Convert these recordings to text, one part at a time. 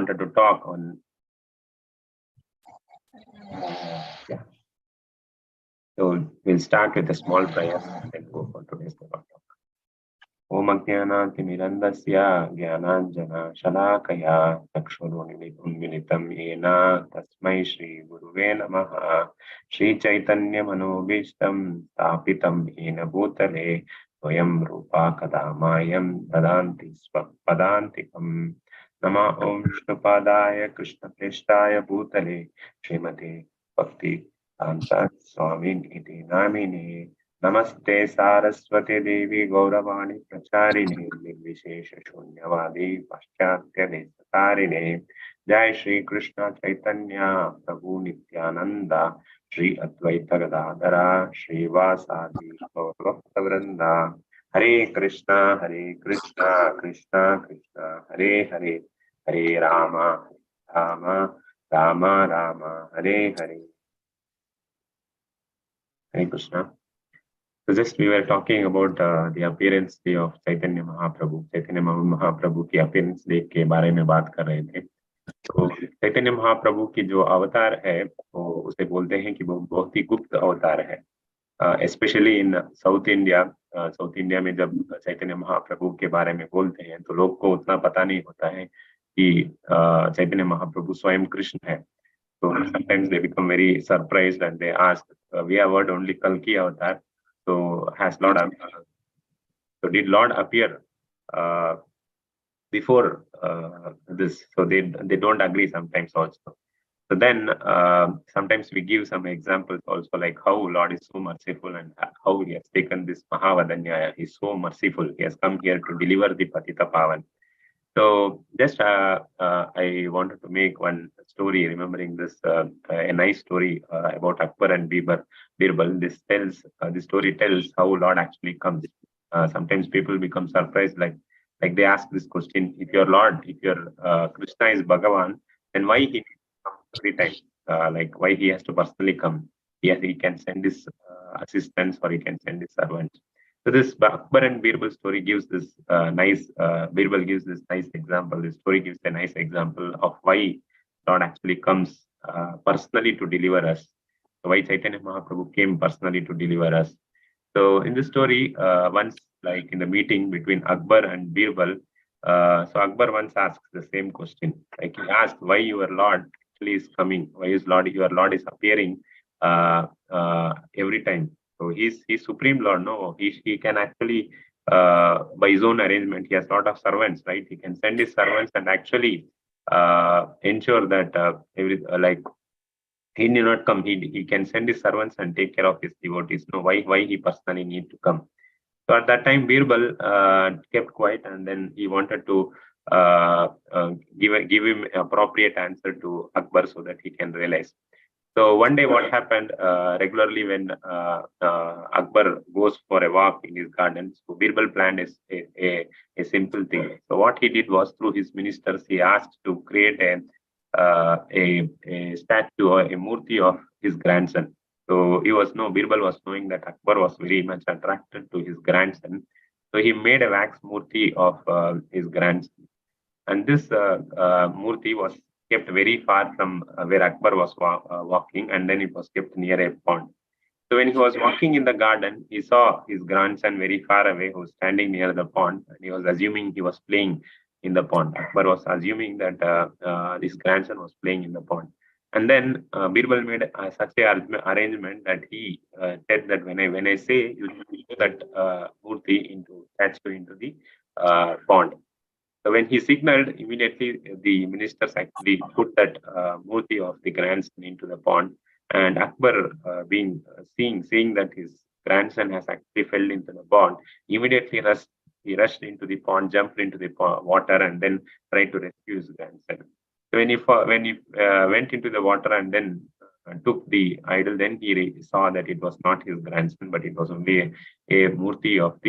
wanted to talk on. Yeah. So we'll start with a small prayer and then go for today's talk. Om Ajnanatimirandasya Jnananjana Shalakaya Chakshurunmilitam Yena Tasmai Shri Guruve Namaha Shri Chaitanya Manobishtam Stapitam Yena Bhutale Swayam Rupa Kadamayam Dadanti Padantikam Nama Om Shnupadaya Krishna Preshtaya Bhutale Srimate Bhakti Anta Swamin Iti Namini Namaste Saraswati Devi Gauravani Pracharini Nirvishesha Shunyavadi Paschatya Desatarine Jai Shri Krishna Chaitanya Prabhu Nityananda Shri Advaita Gadadhara Shri Vasadi Gaurabhakta Vrinda Hare Krishna Krishna Krishna Hare Hare Hare Rama Rama Rama Rama Hare Hare. Hare Krishna. So just we were talking about the appearance day of Chaitanya Mahaprabhu. Chaitanya Mahaprabhu की appearance day के बारे में बात कर रहे थे. तो चैतन्य महाप्रभु की जो अवतार है वो उसे बोलते हैं कि वो बहुत ही गुप्त अवतार है. स्पेशली इन साउथ इंडिया में जब चैतन्य महाप्रभु के बारे में बोलते हैं तो लोग को उतना पता नहीं होता है कि चैतन्य महाप्रभु स्वयं कृष्ण है. So sometimes they become very surprised and they ask, we have heard only Kalki avatar. So did Lord appear before this? So they don't agree sometimes also. So then sometimes we give some examples also, like how Lord is so merciful and how he has taken this Mahavadanyaya. He's so merciful. He has come here to deliver the Patita Pavan. So just I wanted to make one story remembering this, a nice story about Akbar and Birbal. This story tells how Lord actually comes. Sometimes people become surprised, like they ask this question: if your Krishna is Bhagavan, then why he needs to come every time? Like why he has to personally come? He can send his assistants or he can send his servants. So this Akbar and Birbal story gives this Birbal gives this nice example. This story gives a nice example of why Lord actually comes personally to deliver us. So why Chaitanya Mahaprabhu came personally to deliver us. So in this story, once like in the meeting between Akbar and Birbal, so Akbar once asks the same question. Like he asked why your Lord actually is coming, why is your Lord is appearing every time. So he's Supreme Lord. No, he can actually, by his own arrangement, he has a lot of servants, right? He can send his servants and actually ensure that he need not come. He can send his servants and take care of his devotees. No, why he personally need to come? So at that time, Birbal kept quiet, and then he wanted to give him appropriate answer to Akbar so that he can realize. So one day what happened, regularly when Akbar goes for a walk in his garden, so Birbal planned a simple thing. So what he did was, through his ministers, he asked to create a statue or a murti of his grandson. So Birbal was knowing that Akbar was very much attracted to his grandson. So he made a wax murti of his grandson. And this murti was kept very far from where Akbar was walking, and then it was kept near a pond. So when he was walking in the garden, he saw his grandson very far away, who was standing near the pond, and he was assuming he was playing in the pond. Akbar was assuming that his grandson was playing in the pond. And then Birbal made such an arrangement that he said that when I say, you should put that murti statue into the pond. So when he signaled, immediately the ministers actually put that murti of the grandson into the pond. And Akbar, seeing that his grandson has actually fell into the pond, immediately he rushed into the pond, jumped into the water, and then tried to rescue his grandson. So when he went into the water and then took the idol, then he saw that it was not his grandson, but it was only a murti of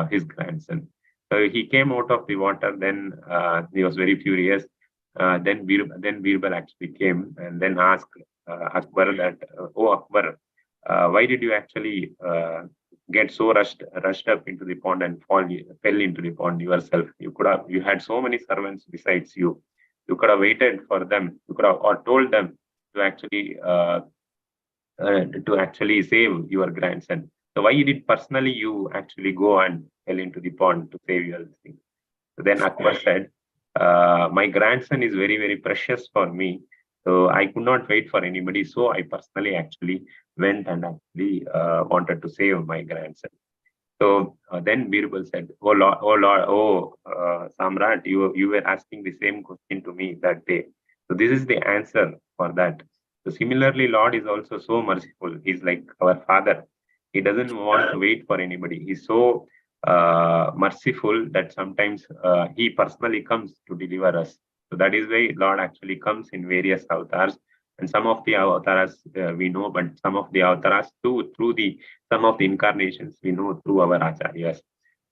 his grandson. So he came out of the water. Then he was very furious. Then Birbal actually came and then asked Akbar that, "Oh Akbar, why did you actually get so rushed up into the pond and fell into the pond yourself? You had so many servants besides you. You could have waited for them. You could have or told them to actually save your grandson. So why did personally you actually go and fell into the pond to save your thing? So then Akbar said, my grandson is very, very precious for me. So I could not wait for anybody. So I personally actually went and actually wanted to save my grandson. So then Birbal said, Samrat, you were asking the same question to me that day. So this is the answer for that. So similarly, Lord is also so merciful. He's like our Father. He doesn't want to wait for anybody. He's so merciful that sometimes He personally comes to deliver us. So that is why Lord actually comes in various avatars. And some of the avatars we know, but some of the avatars too, through the some of the incarnations we know through our acharyas.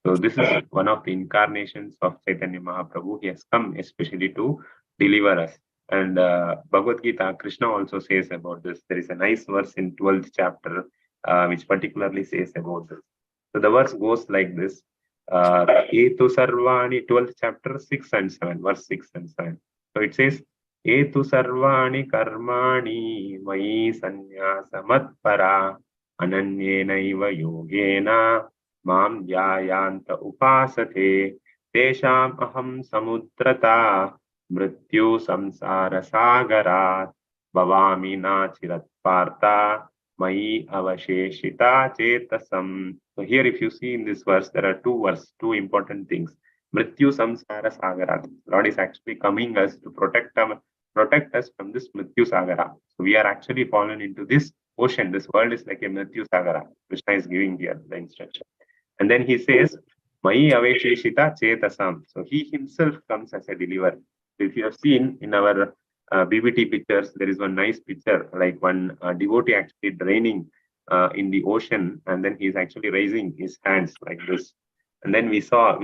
So this is one of the incarnations of Chaitanya Mahaprabhu. He has come especially to deliver us. And Bhagavad Gita, Krishna also says about this. There is a nice verse in 12th chapter which particularly says about this. So the verse goes like this. Etu sarvani, 12th chapter, 6 and 7, verse 6 and 7. So it says, Etu sarvani karmani mai sanyasa matpara ananyenaiva yogena mam dhyayanta upasate tesham aham samudrata mrityu samsara sagarat bhavami nachirat partha mai avasheshita chetasam. So here if you see in this verse, there are two important things. Mrityu samsara sagara. Lord is actually coming us to protect us from this Mrityu sagara. So we are actually fallen into this ocean. This world is like a Mrityu sagara. Krishna is giving here the instruction. And then he says, Mai avesheshita chetasam. So he himself comes as a deliverer. So if you have seen in our BBT pictures, there is one nice picture, like one devotee actually draining in the ocean, and then he's actually raising his hands like this. And then we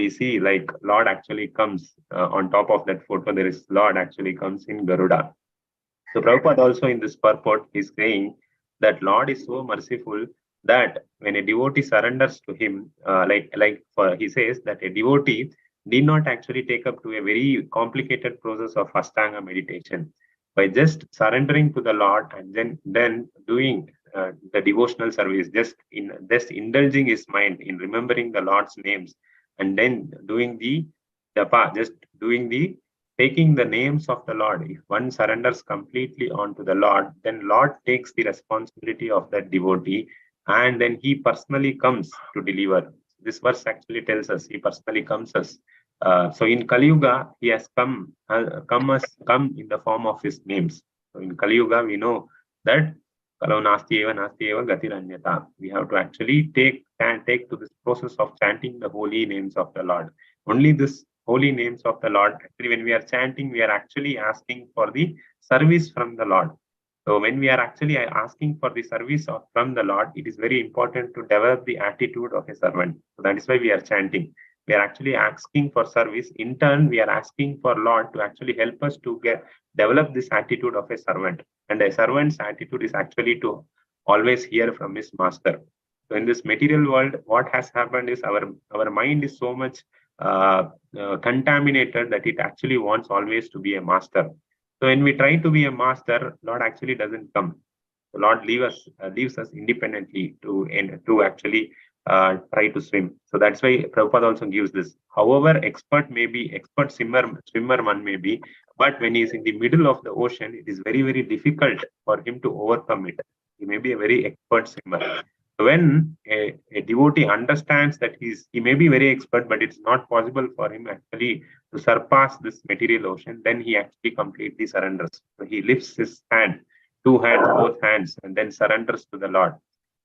see like Lord actually comes on top of that photo. There is Lord actually comes in Garuda. So Prabhupada also in this purport is saying that Lord is so merciful that when a devotee surrenders to him, he says that a devotee need not actually take up to a very complicated process of Ashtanga meditation. By just surrendering to the Lord and then doing the devotional service, just indulging his mind in remembering the Lord's names, and then doing the japa, just doing the taking the names of the Lord. If one surrenders completely onto the Lord, then Lord takes the responsibility of that devotee, and then he personally comes to deliver. This verse actually tells us he personally comes us. So in Kali Yuga, he has come in the form of his names. So in Kali Yuga, we know that nasti eva gatiranyata. We have to actually take to this process of chanting the holy names of the Lord. Only this holy names of the Lord. Actually, when we are chanting, we are actually asking for the service from the Lord. So when we are actually asking for the service from the Lord, it is very important to develop the attitude of a servant. So that is why we are chanting. We are actually asking for service. In turn, we are asking for Lord to actually help us to develop this attitude of a servant. And a servant's attitude is actually to always hear from his master. So in this material world, what has happened is our mind is so much contaminated that it actually wants always to be a master. So when we try to be a master, Lord actually doesn't come. The Lord leaves us independently to actually try to swim. So that's why Prabhupada also gives this. However, expert swimmer one may be, but when he is in the middle of the ocean, it is very, very difficult for him to overcome it. He may be a very expert swimmer. When a devotee understands that he may be very expert, but it's not possible for him actually to surpass this material ocean, then he actually completely surrenders. So he lifts his hand, both hands, and then surrenders to the Lord.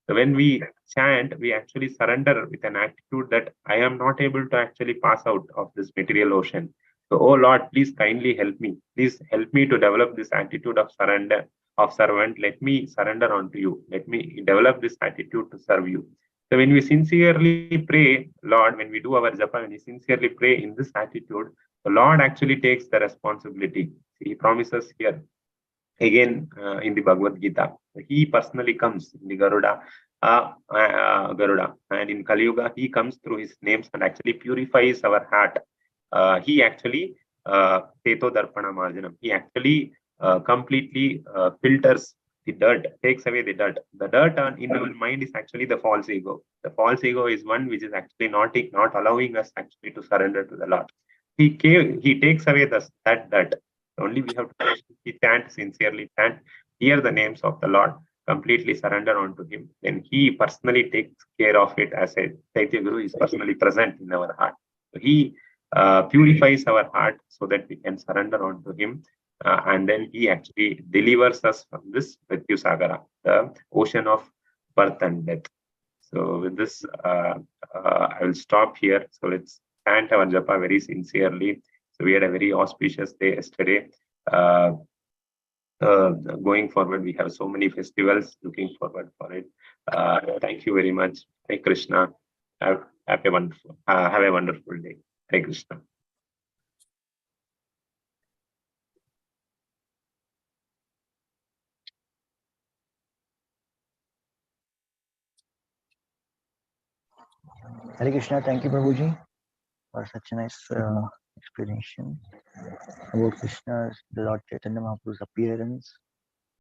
So when we chant, we actually surrender with an attitude that I am not able to actually pass out of this material ocean. So, oh Lord, please kindly help me. Please help me to develop this attitude of surrender, of servant. Let me surrender unto you. Let me develop this attitude to serve you. So when we sincerely pray, Lord, when we do our japa, when we sincerely pray in this attitude, the Lord actually takes the responsibility. He promises here again in the Bhagavad Gita. He personally comes in the Garuda, and in Kali Yuga, he comes through his names and actually purifies our heart. He actually Teto Darpana Marjanam. He actually completely filters the dirt, takes away the dirt. The dirt in our mind is actually the false ego. The false ego is one which is actually not allowing us actually to surrender to the Lord. He takes away that dirt. Only we have to chant sincerely, chant, hear the names of the Lord, completely surrender onto Him. Then He personally takes care of it as a Chaitya Guru is personally present in our heart. So He purifies our heart so that we can surrender onto Him. And then He actually delivers us from this Mrityu Sagara, the ocean of birth and death. So with this, I will stop here. So let's chant our japa very sincerely. So we had a very auspicious day yesterday. Going forward, we have so many festivals. Looking forward for it. Thank you very much. Hare Krishna. Have a wonderful day. Hare Krishna. Hare Krishna, thank you, Prabhuji, for such a nice explanation about Krishna's, Lord Chaitanya Mahaprabhu's appearance